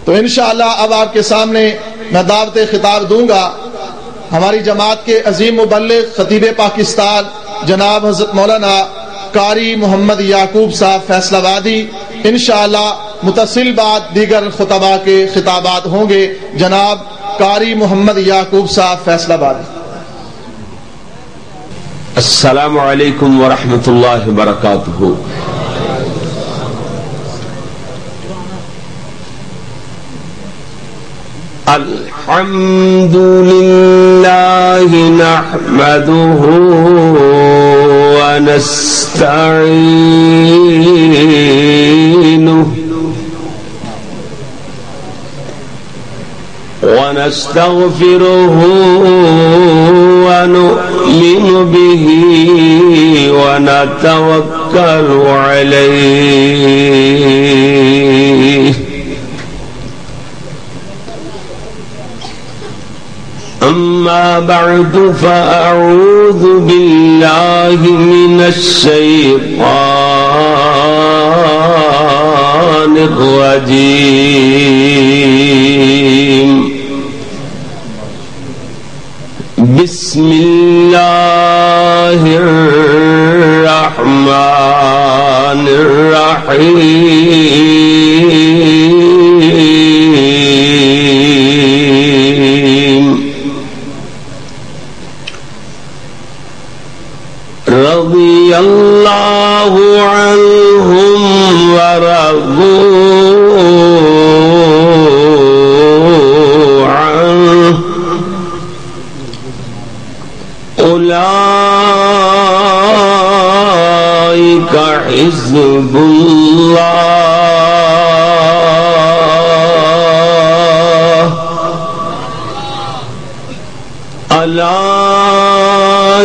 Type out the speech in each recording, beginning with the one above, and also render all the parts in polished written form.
تو انشاءاللہ اب آپ کے سامنے میں دعوت خطاب دوں گا ہماری جماعت کے عظیم مبلغ خطیب پاکستان جناب حضرت مولانا قاری محمد یعقوب صاحب فیصل آبادی. انشاءاللہ متصل بعد دیگر خطباء کے خطابات ہوں گے. جناب قاری محمد یعقوب صاحب فیصل آبادی. السلام علیکم ورحمۃ اللہ وبرکاتہ. الحمد للہ نحمده ونستعینه ونستغفره ونؤمن به ونتوكل عليه. أما بعد فأعوذ بالله من الشيطان الرجيم. بسم الله الرحمن الرحيم. رضي الله عنهم ورضوا عنه أولئك حزب الله. ألا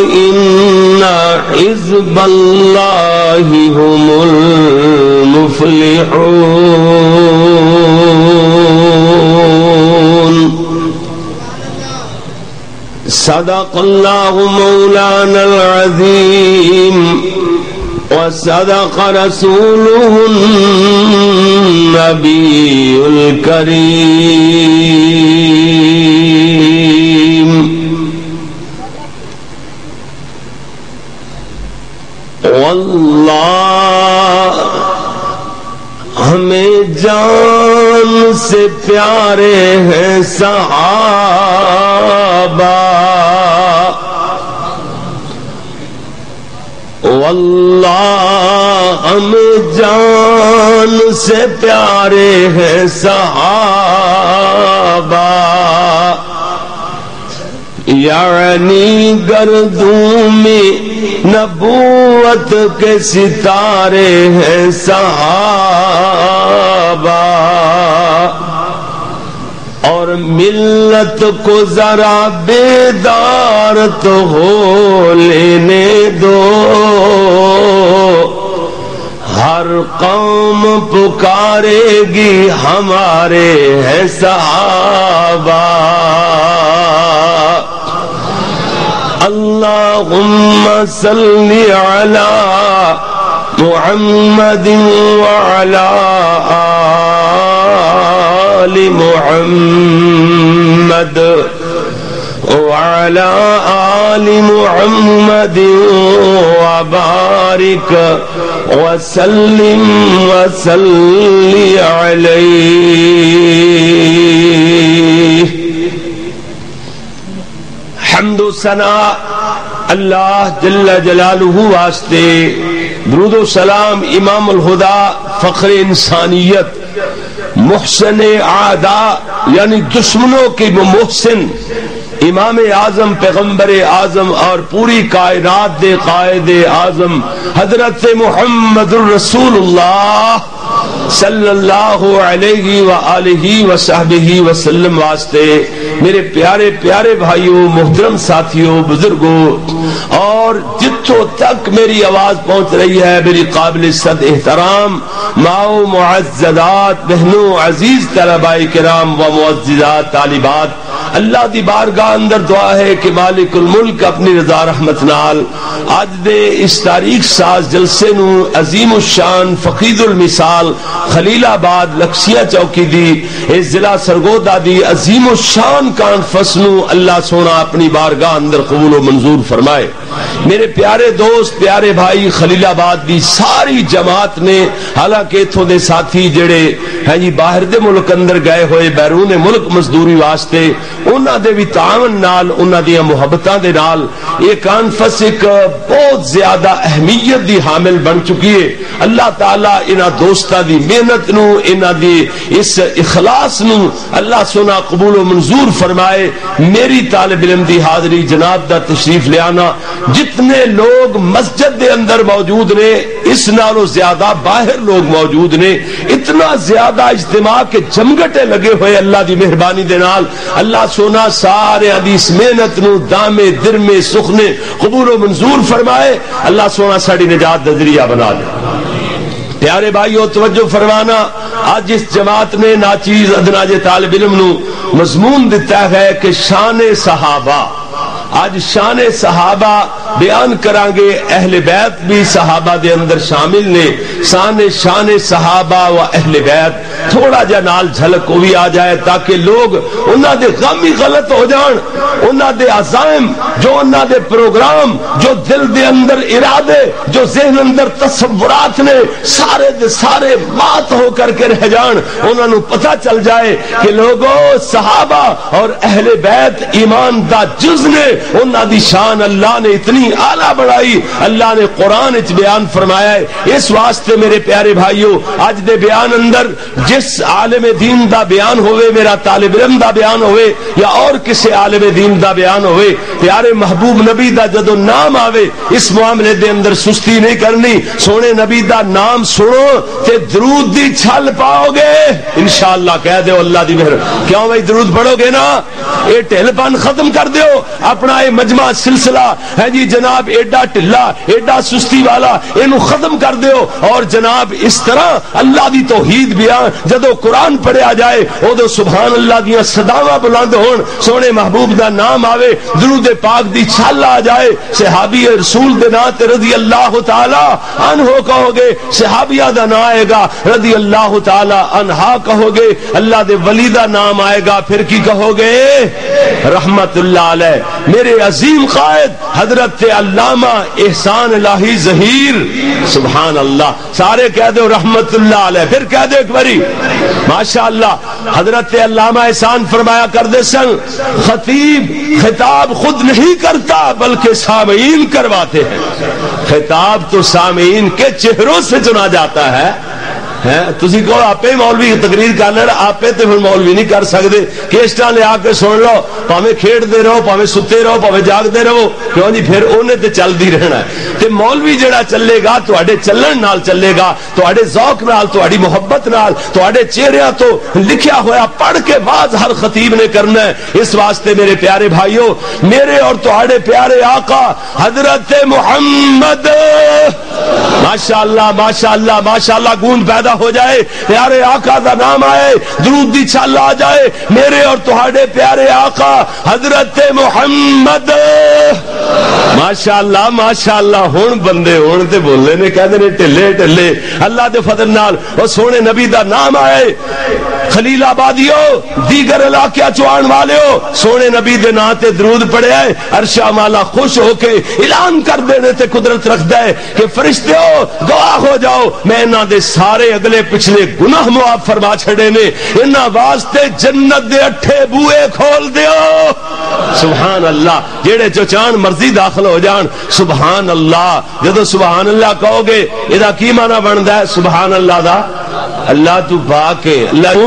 إن حزب الله هم المفلحون. صدق الله مولانا العظيم وصدق رسوله النبي الكريم. واللہ ہمیں جان سے پیارے ہیں صحابہ. واللہ ہمیں جان سے پیارے ہیں صحابہ. یعنی گردوں میں نبوت کے ستارے ہیں صحابہ. اور ملت کو ذرا بیدار تو ہو لینے دو. ہر قوم پکارے گی ہمارے ہیں صحابہ. اللہم صلی علی محمد وعلی آل محمد وعلی آل محمد وبارک وسلم وصلی علیہ. حمد و ثنا اللہ جل جلالہ واسطے، درود و سلام امام الہدا فخر انسانیت، محسن اعداء یعنی دشمنوں کے محسن، امام اعظم پیغمبر اعظم اور پوری کائنات دے قائد اعظم حضرت محمد الرسول اللہ صلی اللہ علیہ وآلہ وصحبہ وسلم واسطے. میرے پیارے پیارے بھائیوں، محترم ساتھیوں، بزرگوں، اور جتوں تک میری آواز پہنچ رہی ہے میری قابل صد احترام ماؤ معززات بہنوں، عزیز طلباء کرام و معززات طالبات، اللہ دی بارگاہ اندر دعا ہے کہ مالک الملک اپنی رضا رحمت نال اج دے اس تاریخ ساز جلسے نو عظیم الشان فقید المثال خلیل آباد لکسیا چوکی دی اس ضلع سرگودا دی عظیم الشان کانفرنس نو اللہ سونا اپنی بارگاہ اندر قبول و منظور فرمائے. میرے پیارے دوست پیارے بھائی خلیل آباد دی ساری جماعت نے حالانکہ اتھوں دے ساتھی جڑے ہیں جی باہر دے ملک اندر گئے ہوئے بیرون ملک مزدوری واسطے انہاں دے بھی تعاون نال انہاں دی محبتاں دے نال یہ کانفرنس ایک بہت زیادہ اہمیت دی حامل بن چکی ہے. اللہ تعالیٰ انہاں دوستاں دی محنت نو انہاں دی اس اخلاص نو اللہ سونا قبول و منظور فرمائے. میری طالب علم دی حاضری جناب دا تشریف لے آنا جتنے لوگ مسجد دے اندر موجود نے اس نالوں زیادہ باہر لوگ موجود نے, اتنا زیادہ اجتماع کے جمگٹے لگے ہوئے اللہ دی مہربانی دے نال اللہ سونا سارے حدیث محنت نو دامے درمے سخنے قبول و منظور فرمائے. اللہ سونا ساڑی نجات دا ذریعہ بنا دے. پیارے بھائیو توجہ فرمانا, آج اس جماعت نے ناچیز ادناج طالب علم نو مضمون دیتا ہے کہ شان صحابہ. آج شان صحابہ بیان کرانگے, اہل بیت بھی صحابہ دے اندر شامل نے. شان صحابہ و اہل بیت تھوڑا جا نال جھلک بھی آ جائے تاکہ لوگ انہاں دے غم ہی غلط ہو جان, انہاں دے عزائم جو انہاں دے پروگرام جو دل دے اندر ارادے جو ذہن اندر تصورات نے سارے دے سارے مات ہو کر کے رہ جان. انہاں نو پتہ چل جائے کہ لوگوں صحابہ اور اہل بیت ایمان دا جز نے, انہاں دی شان اللہ نے اتنی اعلیٰ بڑھائی. اللہ نے قرآن اچ بیان فرمایا ہے. اس واسطے میرے پیارے بھائیو آج دے بیان اندر جس عالم دین دا بیان ہوئے, میرا طالب علم دا بیان ہوئے یا اور کسی عالم دین دا بیان ہوئے, پیارے محبوب نبی دا جدو نام آوے اس معاملے دے اندر سستی نہیں کرنی. سونے نبی دا نام سنو تے درود دی چھل پاؤ گے انشاءاللہ. کہہ دیو اللہ دی مہر, کیوں بھائی درود پڑھو گے نا اے ٹھل پن ختم کر دیو. اپنا اے مجمع سلسلہ ہے جی جناب ایڈا ٹھلا ایڈا سستی والا اینو ختم کر دیو. اور جناب اس طرح اللہ دی توحید بیان جدو قرآن پڑھیا جائے او سبحان اللہ دیاں صداواں بلند ہون, سونے محبوب دا نام آوے, درود پاک دی چھل آ جائے, صحابی رسول دے نام تے رضی اللہ تعالی عنہ کہو گے, صحابیہ دا نام آئے گا رضی اللہ تعالی عنہا کہو گے, اللہ دے ولی دا نام آئے گا پھر کی کہو گے رحمت اللہ علیہ. میرے عظیم قائد حضرت علامہ احسان الہی ظہیر سبحان اللہ, سارے کہہ دو رحمت اللہ علیہ, پھر کہہ دو ایک باری ماشاءاللہ. حضرت علامہ احسان فرمایا کرتے سن خطیب خطاب خود نہیں کرتا بلکہ سامعین کرواتے ہیں. خطاب تو سامعین کے چہروں سے چنا جاتا ہے. تسی کہو آپ مولوی تقریر کر لینا, آپ تے پھر مولوی نہیں کر سکتے. کیسٹاں لے آ کے سن لو, پاویں کھیڈتے رہو پاویں ستے رہو پاویں جاگتے رہو, کیوں جی پھر انہیں تے چلدی رہنا ہے. تے مولوی جڑا چلے گا تواڈے چلن نال چلے گا, تواڈے ذوق نال تواڈی محبت نال تواڈے چہریاں تو لکھیا ہوا پڑھ کے بعد ہر خطیب نے کرنا ہے. اس واسطے میرے پیارے بھائیو میرے اور تواڈے پیارے آقا حضرت محمد ماشاءاللہ ماشاءاللہ ماشاءاللہ گونج پیدا ہو جائے, پیارے آقا دا نام آئے, درود دی چھل آ جائے, میرے اور تہاڈے پیارے آقا حضرت محمد ماشاءاللہ ماشاءاللہ. ہن بندے ہن تے بولے نے کہندے نے ٹھلے ٹھلے اللہ دے فضل نال او سونے نبی دا نام آئے. خلیل آبادیو دیگر علاقے چوان والےو سونے نبی دے نام تے درود پڑھیا ہے, عرشہ مالا خوش ہو کے اعلان کر دینے تے قدرت رکھدا ہے کہ فرشتیو گواہ ہو جاؤ میں انہاں دے سارے اگلے پچھلے گناہ معاف فرما چھڑے نے, انہاں واسطے جنت دے 8 بوئے کھول دیو. سبحان اللہ, جیڑے جو چان مرضی داخل ہو جان. سبحان اللہ جدو سبحان اللہ کہو گے ادا کی معنی بندا ہے سبحان اللہ دا؟ اللہ تو پاک ہے. اللہ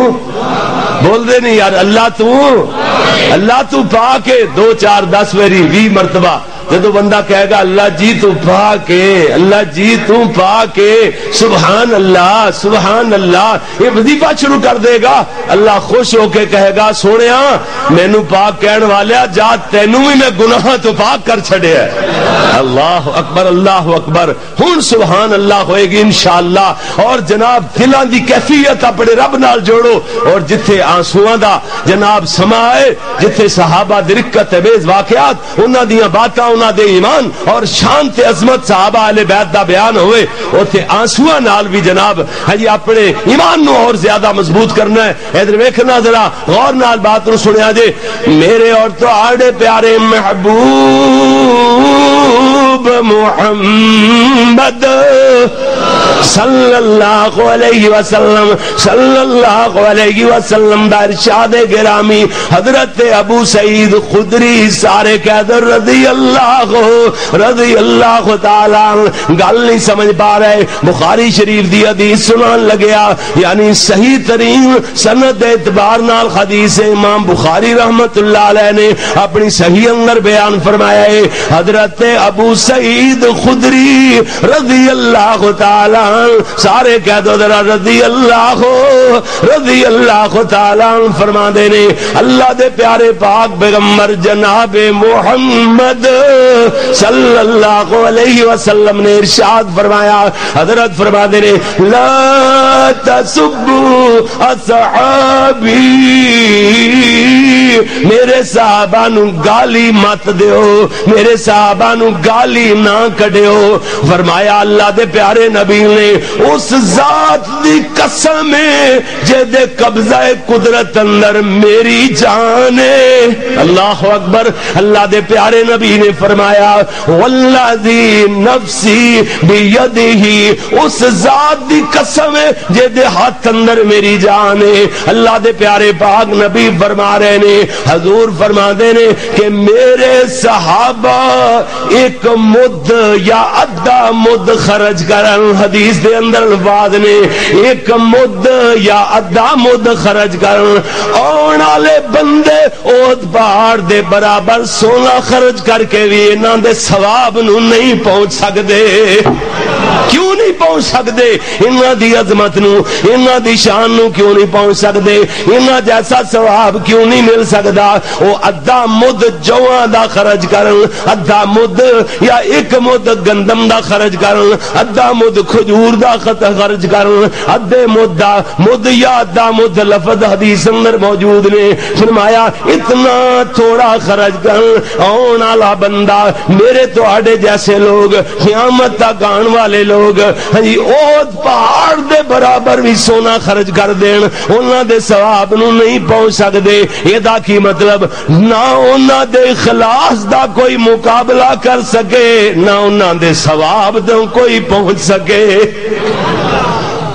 بول دے نہیں یار, اللہ تو پاک ہے. 2 4 10 میری 20 مرتبہ جدو بندہ کہے گا اللہ جی تو پاک ہے، اللہ جی تو پاک ہے، سبحان اللہ سبحان اللہ، یہ وظیفہ شروع کر دے گا، اللہ خوش ہو کے کہے گا سونیا مینو پاک کہن والیا جا تینوں بھی میں گناہ تو پاک کر چھڑیا ہے۔ اللہ اکبر اللہ اکبر، ہن سبحان اللہ ہوئے گی انشاءاللہ۔ اور جناب دلاں دی کیفیت اپنے رب نال جوڑو، اور جتھے آنسواں دا جناب سما ہے، جتھے صحابہ دی رکت امیز واقعات، انہاں دیاں باتاں، انہاں دے ایمان اور شان تے عظمت صحابہ اہل بیت دا بیان ہوئے، اوتھے آنسواں نال بھی جناب جی اپنے ایمان نو اور زیادہ مضبوط کرنا ہے۔ ادھر ویکھنا ذرا غور نال بات نو سنیا جے، میرے اور تہاڈے پیارے محبوب محمد صلی اللہ علیہ وسلم صلی اللہ علیہ وسلم دا ارشاد گرامی حضرت ابو سعید خدری سارے قیدر رضی اللہ تعالی گل نہیں سمجھ پا رہے، بخاری شریف دی حدیث سنان لگیا، یعنی صحیح ترین سند اعتبار نال حدیث امام بخاری رحمت اللہ علیہ نے اپنی صحیح اندر بیان فرمایا ہے، حضرت ابو سعید خدری رضی اللہ تعالی سارے کہہ دو ذرا رضی اللہ تعالی فرما دے نے اللہ دے پیارے پاک پیغمبر جناب محمد صلی اللہ علیہ وسلم نے ارشاد فرمایا، حضرت فرما دے نے لا تسبوا اصحابی، میرے صحابہ نو گالی مت دیو، میرے صحابہ نو گالی نہ کڈیو۔ فرمایا اللہ دے پیارے نبی نے اس ذات دی قسم ہے جے دے قبضہ قدرت اندر میری جان ہے، اللہ اکبر، اللہ دے پیارے نبی نے فرمایا والذی نفسی بیدہ، اس ذات دی قسم ہے جے دے ہاتھ اندر میری جان ہے۔ اللہ دے پیارے پاک نبی فرما رہے نے، حضور فرما دے نے کہ میرے صحابہ ایک مد یا ادھا مد خرج کرن، حدیث دے اندر الفاظ نے ایک مد یا ادھا مد خرج کرن، آن والے بندے اوت پہاڑ دے برابر سونا خرچ کر کے بھی انہاں دے ثواب نو نہیں پہنچ سکدے۔ کیوں نہیں پہنچ سکدے؟ انہاں دی عظمت نو، انہاں دی شان نو کیوں نہیں پہنچ سکدے؟ انہاں جیسا ثواب کیوں نہیں مل سکدا؟ او ادھا مد جواں دا خرچ کرن، ادھا مد یا ایک مد گندم دا خرچ کرن، ادھا مد کھجور دا خرچ کرن، ادھے مد دا مد یا ادھا مد لفظ حدیث اندر موجود نے۔ فرمایا اتنا تھوڑا خرچ کرن، آن والا بندہ میرے تواڈے جیسے لوگ قیامت تک آن والے لوگ جی اوت پہاڑ دے برابر بھی سونا خرچ کر دین، انہاں دے ثواب نو نہیں پہنچ سکدے۔ یہ دا کی مطلب نہ انہاں دے اخلاص دا کوئی مقابلہ کر سکے، نہ انہاں دے ثواب دا کوئی پہنچ سکے۔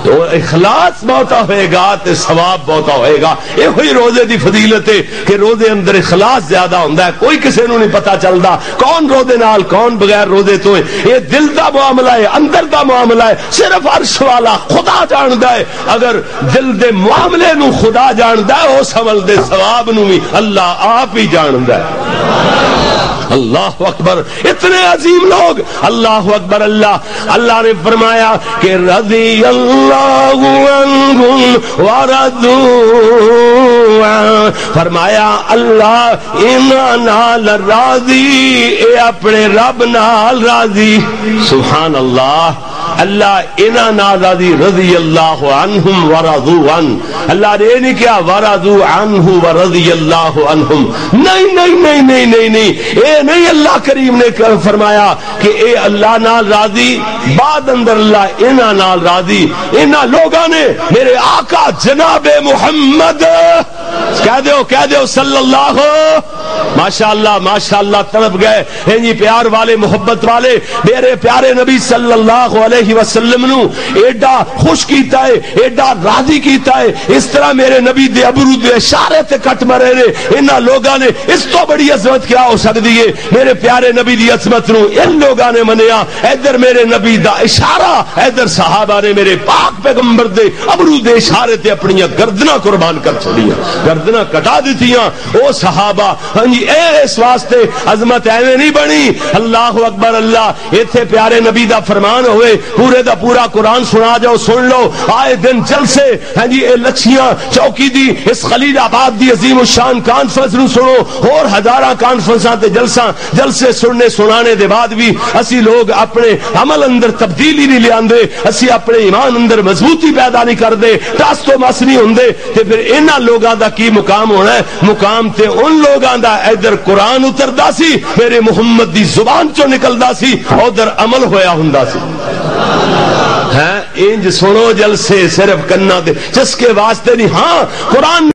تو اخلاص بہتا ہوئے گا تے ثواب بہتا ہوئے گا۔ یہ ہوئی روزے دی فضیلت ہے کہ روزے اندر اخلاص زیادہ ہوندا ہے، کوئی کسی نو نہیں پتا چلدا کون روزے نال کون بغیر روزے تو ہے۔ یہ دل دا معاملہ ہے، اندر دا معاملہ ہے، صرف عرش والا خدا جاندا ہے۔ اگر دل دے معاملے نو خدا جاندا ہے، اس عمل دے ثواب نو بھی اللہ آپ ہی جاندا ہے۔ اللہ اکبر، اتنے عظیم لوگ، اللہ اکبر، اللہ نے فرمایا کہ رضی اللہ عنہم ورضوا عنہ، فرمایا اللہ انہاں نال راضی، اے اپنے رب نال راضی۔ سبحان اللہ، اللہ انہاں نال راضی، رضی اللہ عنہم ورضوا عنہ۔ اللہ نے نہیں کیا ورضوا عنہ ورضی اللہ عنہم، نہیں نہیں نہیں نہیں نہیں نہیں، اے نہیں اللہ کریم نے فرمایا کہ اے اللہ نال راضی، بعد اندر اللہ انہاں نال راضی۔ انہاں لوگاں نے میرے آقا جناب محمد کہہ دیو صلی اللہ، ماشاءاللہ ماشاءاللہ، تڑپ گئے ہیں جی پیار والے، محبت والے، میرے پیارے نبی صلی اللہ علیہ وسلم نو ایڈا خوش کیتا ہے، ایڈا راضی کیتا ہے، اس طرح میرے نبی دے ابرو دے اشارے تے کٹ مرے نے۔ انہاں لوگاں نے اس تو بڑی عظمت کیا ہو سکتی ہے؟ میرے پیارے نبی دی عظمت نو ان لوگاں نے منیا، ادھر میرے نبی دا اشارہ، ادھر صحابہ نے میرے پاک پیغمبر دے ابرو دے اشارے تے اپنی گردناں قربان کر چھڑیاں، گردناں کٹا دتیاں۔ او صحابہ جی اس واسطے عظمت ایویں نہیں بنی اللہ اکبر اللہ ایتھے پیارے نبی دا فرمان ہوئے پورے دا پورا قرآن سنا جاؤ سن لو آئے دن جلسے ہاں جی اے لچھیاں چوکی دی اس خلیل آباد دی عظیم الشان کانفرنس نو سنو اور ہزاراں کانفرنساں تے جلسے سننے سنانے دے بعد بھی اسی لوگ اپنے عمل اندر تبدیلی نہیں لے آندے اسی اپنے ایمان اندر مضبوطی پیدا نہیں کردے ٹس تو مس نہیں ہوندے تے پھر انہاں لوگاں دا کی مقام ہونا ہے مقام تے ان لوگاں دا ادھر قرآن اتردا سی میرے محمد دی زبان چوں نکلدا سی ادھر عمل ہویا ہوندا سی انج سنو جلسے صرف کنا دے چسکے واسطے نہیں ہاں قرآن